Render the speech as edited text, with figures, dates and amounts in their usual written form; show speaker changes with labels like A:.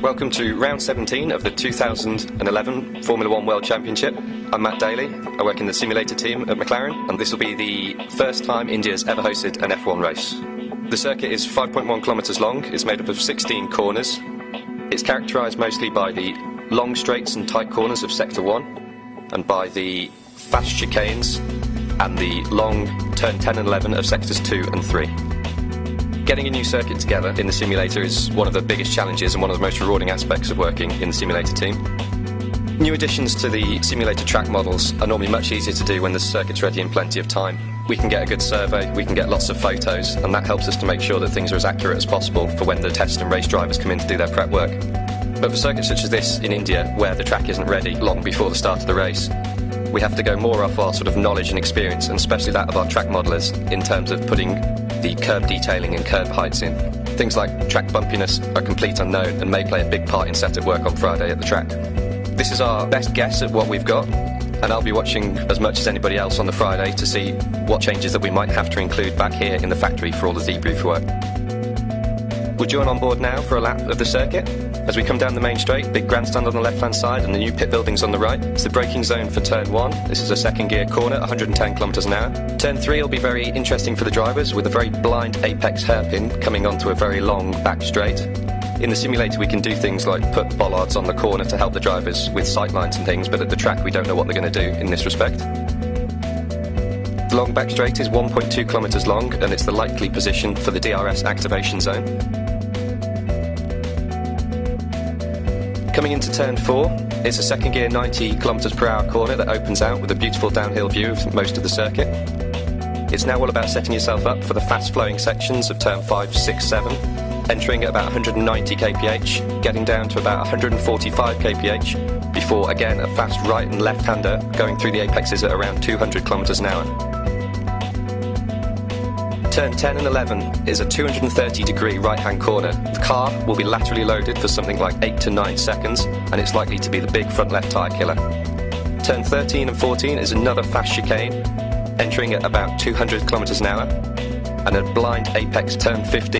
A: Welcome to round 17 of the 2011 Formula One World Championship. I'm Matt Daly, I work in the simulator team at McLaren, and this will be the first time India's ever hosted an F1 race. The circuit is 5.1 kilometres long, it's made up of 16 corners. It's characterised mostly by the long straights and tight corners of Sector 1, and by the fast chicanes and the long turn 10 and 11 of Sectors 2 and 3. Getting a new circuit together in the simulator is one of the biggest challenges and one of the most rewarding aspects of working in the simulator team. New additions to the simulator track models are normally much easier to do when the circuit's ready in plenty of time. We can get a good survey, we can get lots of photos, and that helps us to make sure that things are as accurate as possible for when the test and race drivers come in to do their prep work. But for circuits such as this in India, where the track isn't ready long before the start of the race, we have to go more off our sort of knowledge and experience, and especially that of our track modelers, in terms of putting the curb detailing and curb heights in. Things like track bumpiness are complete unknown and may play a big part in setup work on Friday at the track. This is our best guess at what we've got, and I'll be watching as much as anybody else on the Friday to see what changes that we might have to include back here in the factory for all the debrief work. We'll join on board now for a lap of the circuit. As we come down the main straight, big grandstand on the left-hand side and the new pit buildings on the right. It's the braking zone for turn 1. This is a second gear corner, 110 kilometres an hour. Turn 3 will be very interesting for the drivers, with a very blind apex hairpin coming onto a very long back straight. In the simulator we can do things like put bollards on the corner to help the drivers with sight lines and things, but at the track we don't know what they're going to do in this respect. The long back straight is 1.2 kilometres long, and it's the likely position for the DRS activation zone. Coming into turn 4, it's a second gear 90 kilometres per hour corner that opens out with a beautiful downhill view of most of the circuit. It's now all about setting yourself up for the fast flowing sections of turn 5, 6, 7, entering at about 190 kph, getting down to about 145 kph, before again a fast right and left hander going through the apexes at around 200 kilometres an hour. Turn 10 and 11 is a 230 degree right hand corner. The car will be laterally loaded for something like 8 to 9 seconds, and it's likely to be the big front left tyre killer. Turn 13 and 14 is another fast chicane, entering at about 200 kilometres an hour, and a blind apex turn 15.